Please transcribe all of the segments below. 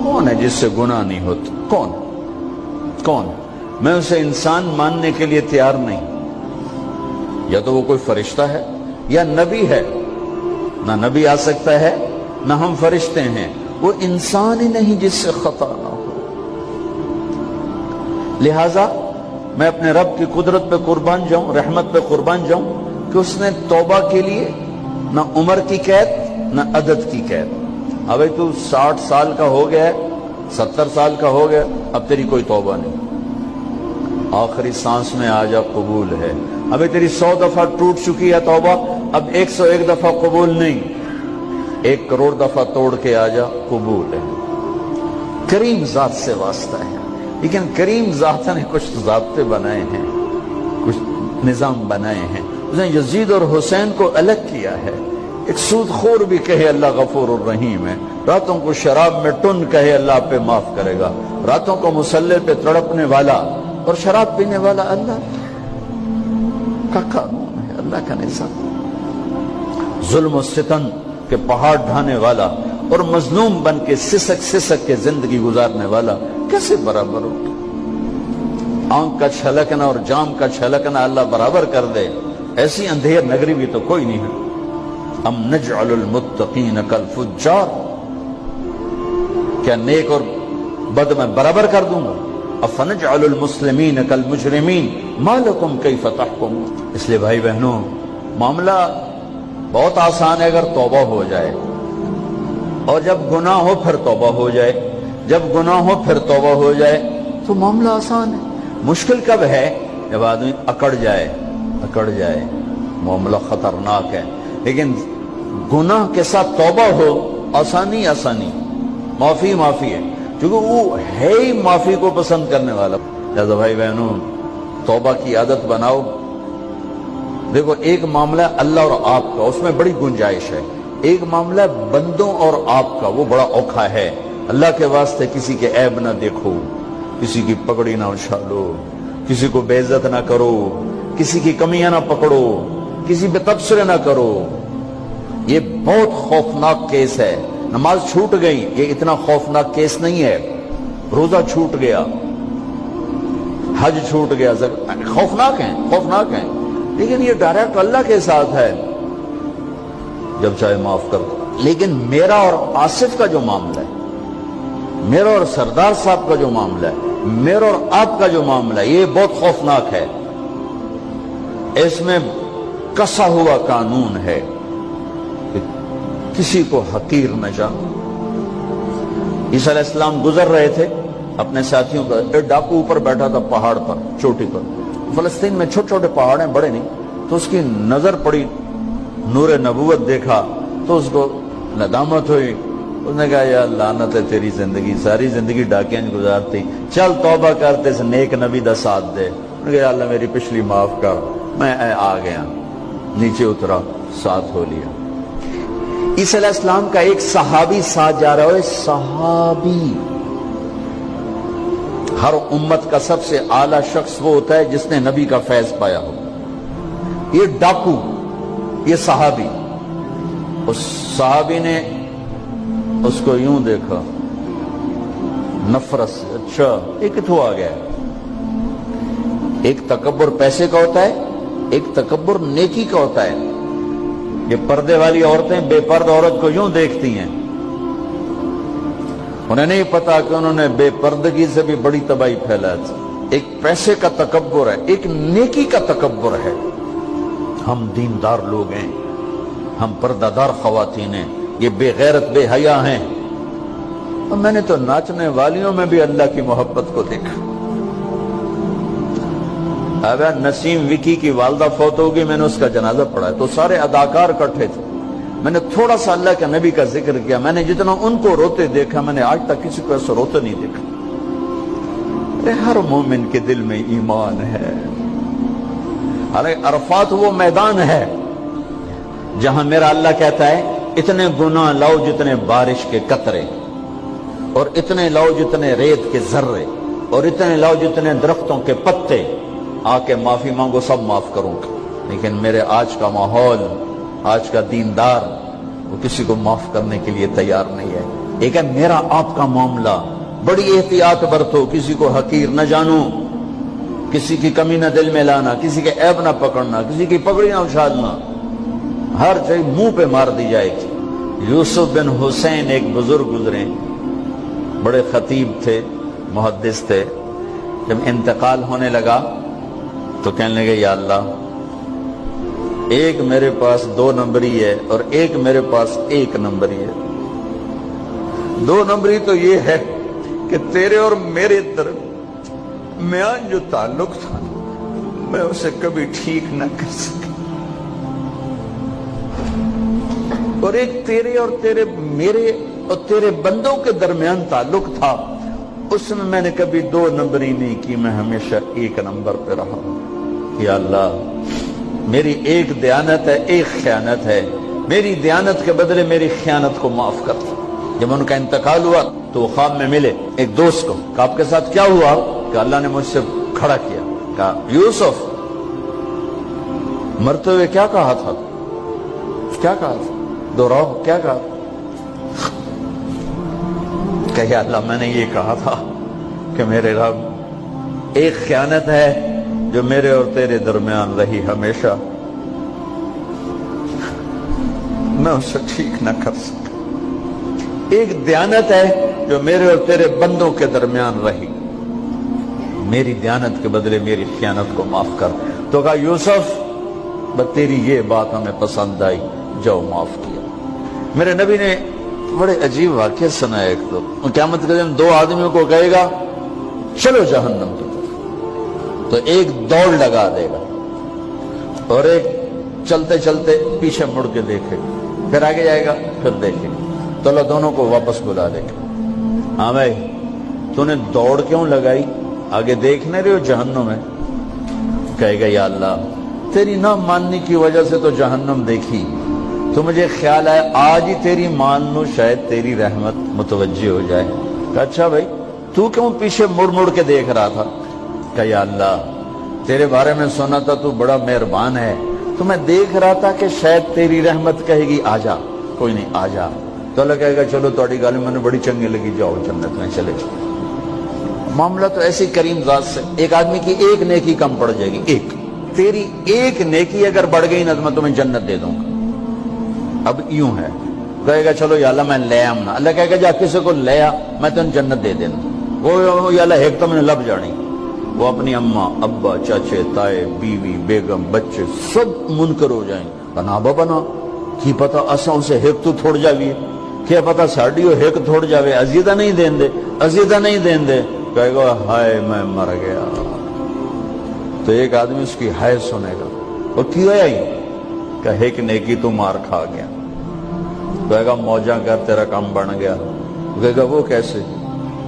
کون ہے جس سے گناہ نہیں ہوتا؟ کون کون؟ میں اسے انسان ماننے کے لیے تیار نہیں. یا تو وہ کوئی فرشتہ ہے یا نبی ہے. نہ نبی آ سکتا ہے نہ ہم فرشتے ہیں. وہ انسان ہی نہیں جس سے خطا نہ ہو. لہذا میں اپنے رب کی قدرت پہ قربان جاؤں, رحمت پہ قربان جاؤں کہ اس نے توبہ کے لیے نہ عمر کی قید نہ عدد کی قید. اب تو 60 سال کا ہو گیا ہے, 70 سال کا ہو گیا, اب تیری کوئی توبہ نہیں. آخری سانس میں آ جا, قبول ہے. ابھی تیری 100 دفعہ ٹوٹ چکی ہے توبہ, اب 101 دفعہ قبول نہیں, 1 کروڑ دفعہ توڑ کے آ جا, قبول ہے. کریم ذات سے واسطہ ہے. لیکن کریم ذات نے کچھ ضابطے بنائے ہیں, کچھ نظام بنائے ہیں. اس نے یزید اور حسین کو الگ کیا ہے. ایک سود خور بھی کہے اللہ غفور الرحیم ہے, راتوں کو شراب میں ٹن کہے اللہ پہ معاف کرے گا, راتوں کو مصلی پہ تڑپنے والا اور شراب پینے والا اللہ کا قانون ہے, اللہ کا نظام. ظلم و ستم کے پہاڑ ڈھانے والا اور مظلوم بن کے سسک سسک کے زندگی گزارنے والا کیسے برابر ہو؟ آنکھ کا چھلکنا اور جام کا چھلکنا اللہ برابر کر دے, ایسی اندھیر نگری بھی تو کوئی نہیں ہے. ام نجعل المتقین کالفجار, کیا نیک اور بد میں برابر کر دوں گا؟ افنجعل المسلمین کالمجرمین ما لکم کیف تحکمون. اس لیے بھائی بہنوں, معاملہ بہت آسان ہے اگر توبہ ہو جائے, اور جب گناہ ہو پھر توبہ ہو جائے, جب گناہ ہو پھر توبہ ہو جائے تو معاملہ آسان ہے. مشکل کب ہے؟ جب آدمی اکڑ جائے, معاملہ خطرناک ہے. لیکن گناہ کے ساتھ توبہ ہو, آسانی, معافی ہے, کیونکہ وہ ہے ہی معافی کو پسند کرنے والا. لہذا بھائی بہنوں, توبہ کی عادت بناؤ. دیکھو, ایک معاملہ اللہ اور آپ کا, اس میں بڑی گنجائش ہے. ایک معاملہ بندوں اور آپ کا, وہ بڑا اوکھا ہے. اللہ کے واسطے کسی کے عیب نہ دیکھو, کسی کی پگڑی نہ اچھالو, کسی کو بے عزت نہ کرو, کسی کی کمیاں نہ پکڑو, کسی پہ تبصرے نہ کرو. یہ بہت خوفناک کیس ہے. نماز چھوٹ گئی, یہ اتنا خوفناک کیس نہیں ہے. روزہ چھوٹ گیا, حج چھوٹ گیا, خوفناک ہیں, لیکن یہ ڈائریکٹ اللہ کے ساتھ ہے, جب چاہے معاف کر دو. لیکن میرا اور آصف کا جو معاملہ ہے, میرا اور سردار صاحب کا جو معاملہ ہے, میرا اور آپ کا جو معاملہ ہے, یہ بہت خوفناک ہے. اس میں کسا ہوا قانون ہے کہ کسی کو حقیر نہ جانو. عیسیٰ علیہ السلام گزر رہے تھے اپنے ساتھیوں کا, ایک ڈاکو اوپر بیٹھا تھا پہاڑ پر, چوٹی پر. فلسطین میں چھوٹے چھوٹے پہاڑ ہیں, بڑے نہیں. تو اس کی نظر پڑی, نور نبوت دیکھا تو اس کو ندامت ہوئی. اس نے کہا یا لعنت ہے تیری زندگی, ساری زندگی ڈاکیاں گزارتی, چل توبہ کرتے سے نیک نبی دا ساتھ دے. انہوں نے کہا یا اللہ میری پچھلی معاف کر. میں آ گیا, نیچے اترا, ساتھ ہو لیا. عیسیٰ علیہ السلام کا ایک صحابی ساتھ جا رہا ہے. صحابی, ہر امت کا سب سے اعلیٰ شخص وہ ہوتا ہے جس نے نبی کا فیض پایا ہو. یہ ڈاکو, یہ صحابی. اس صحابی نے اس کو یوں دیکھا نفرت سے, اچھا یہ کتوں آ گیا. ایک تکبر پیسے کا ہوتا ہے, ایک تکبر نیکی کا ہوتا ہے. یہ پردے والی عورتیں بے پرد عورت کو یوں دیکھتی ہیں, انہیں نہیں پتا کہ انہوں نے بے پردگی سے بھی بڑی تباہی پھیلا تھی. ایک پیسے کا تکبر ہے, ایک نیکی کا تکبر ہے. ہم دیندار لوگ ہیں, ہم پردہ دار خواتین ہیں, یہ بے غیرت بے حیا ہیں. اور میں نے تو ناچنے والیوں میں بھی اللہ کی محبت کو دیکھا. اب نسیم وکی کی والدہ فوت ہوگی, میں نے اس کا جنازہ پڑھا, تو سارے اداکار اکٹھے تھے. میں نے تھوڑا سا اللہ کے نبی کا ذکر کیا. میں نے جتنا ان کو روتے دیکھا, میں نے آج تک کسی کو ایسا روتے نہیں دیکھا. ہر مومن کے دل میں ایمان ہے. عرفات وہ میدان ہے جہاں میرا اللہ کہتا ہے اتنے گناہ لاؤ جتنے بارش کے قطرے, اور اتنے لاؤ جتنے ریت کے ذرے, اور اتنے لاؤ جتنے درختوں کے پتے, آ کے معافی مانگو, سب معاف کروں گا. لیکن میرے آج کا ماحول, آج کا دیندار, وہ کسی کو معاف کرنے کے لیے تیار نہیں ہے. ایک ہے میرا آپ کا معاملہ، بڑی احتیاط برتو، کسی کو حقیر نہ جانو، کسی کی کمی نہ دل میں لانا، کسی کے عیب نہ پکڑنا، کسی کی پگڑی نہ اچھالنا، ہر چیز منہ پہ مار دی جائے گی۔ یوسف بن حسین ایک بزرگ گزرے، بڑے خطیب تھے، محدث تھے، جب انتقال ہونے لگا تو کہنے لگے یا اللہ، ایک میرے پاس 2 نمبری ہے اور ایک میرے پاس 1 نمبری ہے۔ 2 نمبری تو یہ ہے کہ تیرے اور میرے درمیان جو تعلق تھا میں اسے کبھی ٹھیک نہ کر سکا، اور ایک تیرے اور میرے اور تیرے بندوں کے درمیان تعلق تھا، اس میں نے کبھی 2 نمبری نہیں کی، میں ہمیشہ 1 نمبر پہ رہا۔ یا اللہ، میری ایک دیانت ہے، ایک خیانت ہے، میری دیانت کے بدلے میری خیانت کو معاف کر۔ جب ان کا انتقال ہوا تو وہ خواب میں ملے ایک دوست کو، کہ آپ کے ساتھ کیا ہوا؟ کہ اللہ نے مجھ سے کھڑا کیا، کہا یوسف مرتے ہوئے کیا کہا تھا؟ کیا کہا تھا؟ دوہراؤ، کیا کہا؟ کہ یا اللہ، میں نے یہ کہا تھا کہ میرے رب، ایک خیانت ہے جو میرے اور تیرے درمیان رہی ہمیشہ، میں اسے ٹھیک نہ کر سکا، ایک دیانت ہے جو میرے اور تیرے بندوں کے درمیان رہی، میری دیانت کے بدلے میری خیانت کو معاف کر۔ تو کہا یوسف، بس تیری یہ بات ہمیں پسند آئی، جاؤ معاف کیا۔ میرے نبی نے بڑے عجیب واقعہ سنا ہے۔ ایک تو قیامت کے دن 2 آدمیوں کو کہے گا چلو جہنم کی طرف، تو ایک دوڑ لگا دے گا اور ایک چلتے چلتے پیچھے مڑ کے دیکھے، پھر آگے جائے گا، پھر دیکھے، تو اللہ دونوں کو واپس بلا دے گا۔ ہاں بھائی، تو نے دوڑ کیوں لگائی؟ آگے دیکھنے رہے ہو جہنم میں؟ کہے گا یا اللہ، تیری نہ ماننے کی وجہ سے تو جہنم دیکھی، تو مجھے خیال آیا آج ہی تیری مان لوں، شاید تیری رحمت متوجہ ہو جائے۔ کہا اچھا بھائی، تو کیوں پیچھے مڑ مڑ کے دیکھ رہا تھا؟ کہ یا اللہ، تیرے بارے میں سنا تھا تو بڑا مہربان ہے، تو میں دیکھ رہا تھا کہ شاید تیری رحمت کہے گی آ جا، کوئی نہیں آ جا، تو اللہ کہے گا چلو تھوڑی گالی میں نے بڑی چنگی لگی، جاؤ جنت میں چلے جاؤ۔ معاملہ تو ایسی کریم ذات سے، ایک آدمی کی ایک نیکی کم پڑ جائے گی، ایک تیری ایک نیکی اگر بڑھ گئی نا تو میں تمہیں جنت دے دوں گا۔ اب یوں ہے، کہے گا چلو یا اللہ میں لے آؤں نا، اللہ کہے گا جا کسی کو لے آ، میں تمہیں جنت دے دوں۔ وہ یا اللہ ایک تو میں نے لب جانی، وہ اپنی اماں، ابا، چاچے، تائے، بیوی، بیگم، بچے سب منکر ہو جائیں، بنا بنا کی پتا اساں اسے ایک تو تھوڑ جاوی، کیا پتا ساڑی ہو ایک تھوڑ جاوے، عزیدہ نہیں دین دے، عزیدہ نہیں دین دے۔ کہے گا ہائے میں مر گیا، تو ایک آدمی اس کی ہائے سنے گا، وہ کیوں ہے یہ؟ کہے کہ نیکی تو مار کھا گیا۔ کہے گا موجاں کر تیرا کام بن گیا۔ کہے گا وہ کیسے؟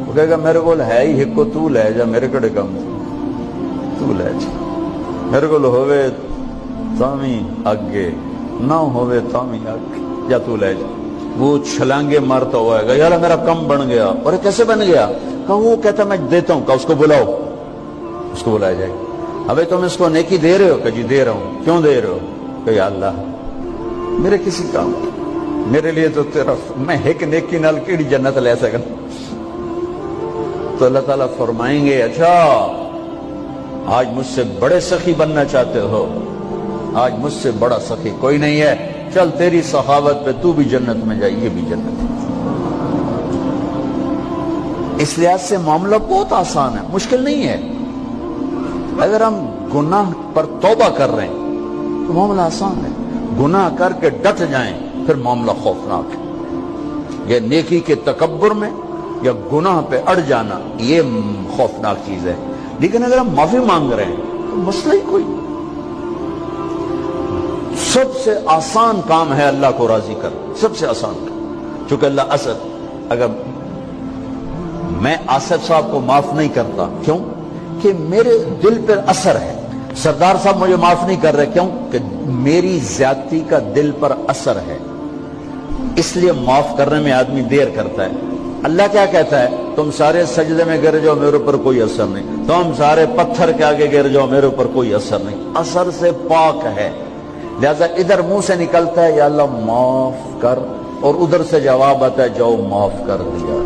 وہ کہے گا میرے کو ہے ہی ایک کو، تو لے جا، میرے کڑے کام تو لے جا، میرے کو ہوئے تامی آگے نہ ہوئے تامی آگے، یا تو لے جا۔ وہ چھلانگے مارتا ہوا ہے، یار میرا کم بن گیا۔ اور کیسے بن گیا؟ کہ وہ کہتا میں دیتا ہوں، کہ اس کو بلاؤ، اس کو بلایا جائے۔ ابھی تم اس کو نیکی دے رہے ہو؟ کہ جی دے رہا ہوں۔ کیوں دے رہے ہو؟ کہ یا اللہ میرے کسی کام کی، میرے لیے تو تیرا، میں ایک نیکی نال کیڑی جنت لے سکا۔ تو اللہ تعالیٰ فرمائیں گے اچھا آج مجھ سے بڑے سخی بننا چاہتے ہو؟ آج مجھ سے بڑا سخی کوئی نہیں ہے، چل تیری سخاوت پہ تو بھی جنت میں جائے، یہ بھی جنت ہے۔ اس لحاظ سے معاملہ بہت آسان ہے، مشکل نہیں ہے۔ اگر ہم گناہ پر توبہ کر رہے ہیں تو معاملہ آسان ہے، گناہ کر کے ڈٹ جائیں پھر معاملہ خوفناک ہے۔ یہ نیکی کے تکبر میں یا گناہ پہ اڑ جانا یہ خوفناک چیز ہے۔ لیکن اگر ہم معافی مانگ رہے ہیں تو مسئلہ ہی کوئی، سب سے آسان کام ہے اللہ کو راضی کر، سب سے آسان کام۔ چونکہ اللہ اسد، اگر میں آصف صاحب کو معاف نہیں کرتا، کیوں کہ میرے دل پر اثر ہے، سردار صاحب مجھے معاف نہیں کر رہے، کیوں کہ میری زیادتی کا دل پر اثر ہے، اس لیے معاف کرنے میں آدمی دیر کرتا ہے۔ اللہ کیا کہتا ہے؟ تم سارے سجدے میں گر جاؤ، میرے اوپر کوئی اثر نہیں، تم سارے پتھر کے آگے گر جاؤ، میرے اوپر کوئی اثر نہیں، اثر سے پاک ہے۔ لہذا ادھر منہ سے نکلتا ہے یا اللہ معاف کر، اور ادھر سے جواب آتا ہے جاؤ معاف کر دیا.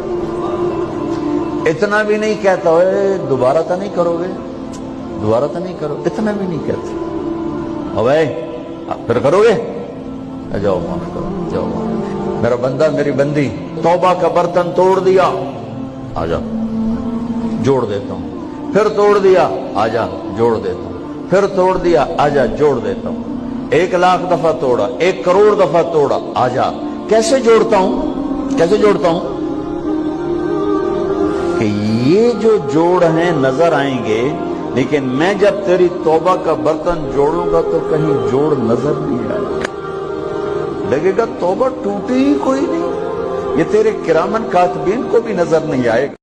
اتنا بھی نہیں کہتا ہوئے دوبارہ تو نہیں کرو گے, دوبارہ تو نہیں کرو, اتنا بھی نہیں کہتا اوے پھر کرو گے, جاؤ معاف کرو, جاؤ معاف. میرا بندہ میری بندی توبہ کا برتن توڑ دیا, آ جا جوڑ دیتا ہوں, پھر توڑ دیا, آ جا جوڑ دیتا ہوں, پھر توڑ دیا, آ جا جوڑ دیتا ہوں, 1,00,000 دفعہ توڑا, 1 کروڑ دفعہ توڑا, آ جا. کیسے جوڑتا ہوں, کیسے جوڑتا ہوں کہ یہ جو جوڑ ہیں نظر آئیں گے, لیکن میں جب تیری توبہ کا برتن جوڑوں گا تو کہیں جوڑ نظر نہیں آئے گا, لگے گا توبہ ٹوٹی ہی کوئی نہیں, یہ تیرے کرامن کاتبین کو بھی نظر نہیں آئے گا.